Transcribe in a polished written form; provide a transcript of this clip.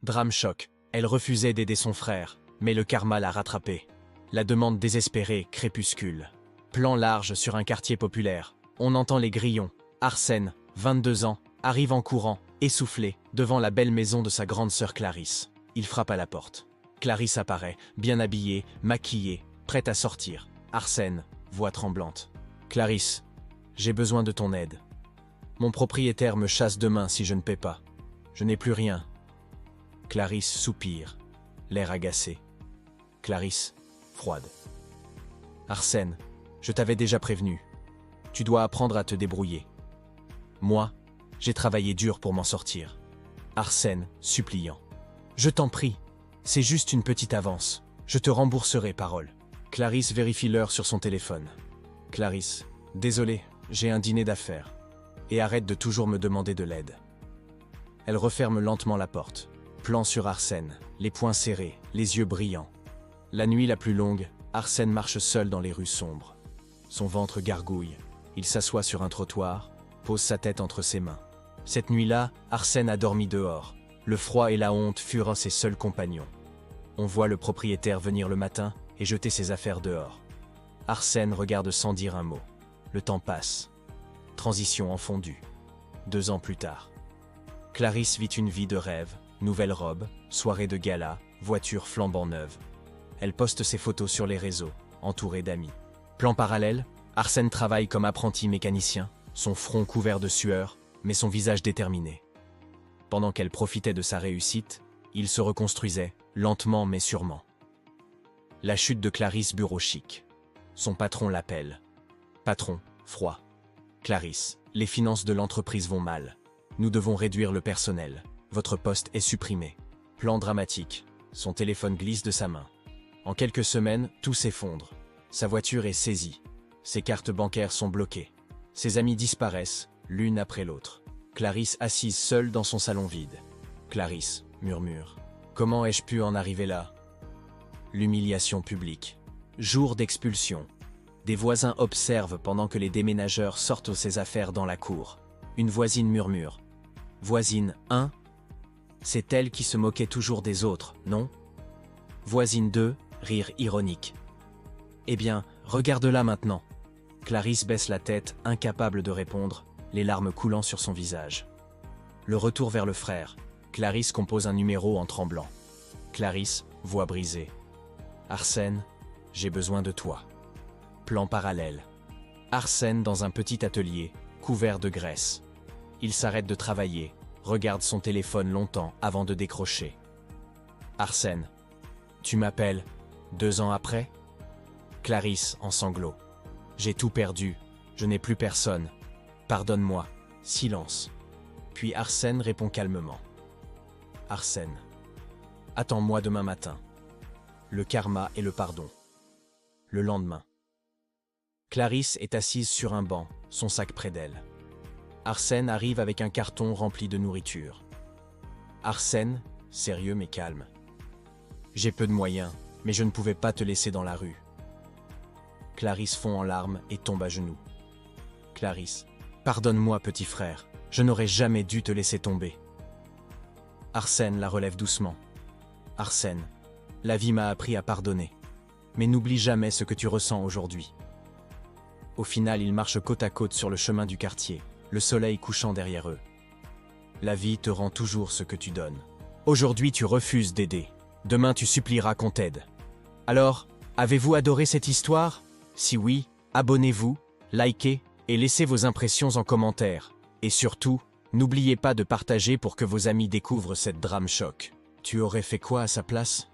Drame choc. Elle refusait d'aider son frère, mais le karma l'a rattrapée. La demande désespérée, crépuscule. Plan large sur un quartier populaire. On entend les grillons. Arsène, 22 ans, arrive en courant, essoufflé, devant la belle maison de sa grande sœur Clarisse. Il frappe à la porte. Clarisse apparaît, bien habillée, maquillée, prête à sortir. Arsène, voix tremblante. « Clarisse, j'ai besoin de ton aide. Mon propriétaire me chasse demain si je ne paie pas. Je n'ai plus rien. » Clarisse soupire, l'air agacé. Clarisse, froide. « Arsène, je t'avais déjà prévenu. Tu dois apprendre à te débrouiller. Moi, j'ai travaillé dur pour m'en sortir. » Arsène, suppliant. « Je t'en prie, c'est juste une petite avance. Je te rembourserai, parole. » Clarisse vérifie l'heure sur son téléphone. « Clarisse, désolé, j'ai un dîner d'affaires. Et arrête de toujours me demander de l'aide. » Elle referme lentement la porte. Plan sur Arsène, les poings serrés, les yeux brillants. La nuit la plus longue, Arsène marche seul dans les rues sombres. Son ventre gargouille. Il s'assoit sur un trottoir, pose sa tête entre ses mains. Cette nuit-là, Arsène a dormi dehors. Le froid et la honte furent ses seuls compagnons. On voit le propriétaire venir le matin et jeter ses affaires dehors. Arsène regarde sans dire un mot. Le temps passe. Transition en fondu. 2 ans plus tard. Clarisse vit une vie de rêve, nouvelle robe, soirée de gala, voiture flambant neuve. Elle poste ses photos sur les réseaux, entourée d'amis. Plan parallèle, Arsène travaille comme apprenti mécanicien, son front couvert de sueur, mais son visage déterminé. Pendant qu'elle profitait de sa réussite, il se reconstruisait, lentement mais sûrement. La chute de Clarisse, bureau chic. Son patron l'appelle. Patron, froid. Clarisse, les finances de l'entreprise vont mal. Nous devons réduire le personnel. Votre poste est supprimé. Plan dramatique. Son téléphone glisse de sa main. En quelques semaines, tout s'effondre. Sa voiture est saisie. Ses cartes bancaires sont bloquées. Ses amis disparaissent, l'une après l'autre. Clarisse assise seule dans son salon vide. Clarisse murmure. Comment ai-je pu en arriver là? L'humiliation publique. Jour d'expulsion. Des voisins observent pendant que les déménageurs sortent ses affaires dans la cour. Une voisine murmure. Voisine 1. C'est elle qui se moquait toujours des autres, non? Voisine 2, rire ironique. Eh bien, regarde-la maintenant. Clarisse baisse la tête, incapable de répondre, les larmes coulant sur son visage. Le retour vers le frère. Clarisse compose un numéro en tremblant. Clarisse, voix brisée. Arsène, j'ai besoin de toi. Plan parallèle. Arsène dans un petit atelier, couvert de graisse. Il s'arrête de travailler, regarde son téléphone longtemps avant de décrocher. Arsène, tu m'appelles 2 ans après? Clarisse en sanglots. J'ai tout perdu, je n'ai plus personne. Pardonne-moi. Silence. Puis Arsène répond calmement. Arsène, attends-moi demain matin. Le karma et le pardon. Le lendemain. Clarisse est assise sur un banc, son sac près d'elle. Arsène arrive avec un carton rempli de nourriture. Arsène, sérieux mais calme. J'ai peu de moyens, mais je ne pouvais pas te laisser dans la rue. Clarisse fond en larmes et tombe à genoux. Clarisse, pardonne-moi petit frère, je n'aurais jamais dû te laisser tomber. Arsène la relève doucement. Arsène, la vie m'a appris à pardonner. Mais n'oublie jamais ce que tu ressens aujourd'hui. Au final, ils marchent côte à côte sur le chemin du quartier, le soleil couchant derrière eux. La vie te rend toujours ce que tu donnes. Aujourd'hui, tu refuses d'aider. Demain, tu supplieras qu'on t'aide. Alors, avez-vous adoré cette histoire? Si oui, abonnez-vous, likez et laissez vos impressions en commentaire. Et surtout, n'oubliez pas de partager pour que vos amis découvrent cette drame choc. Tu aurais fait quoi à sa place?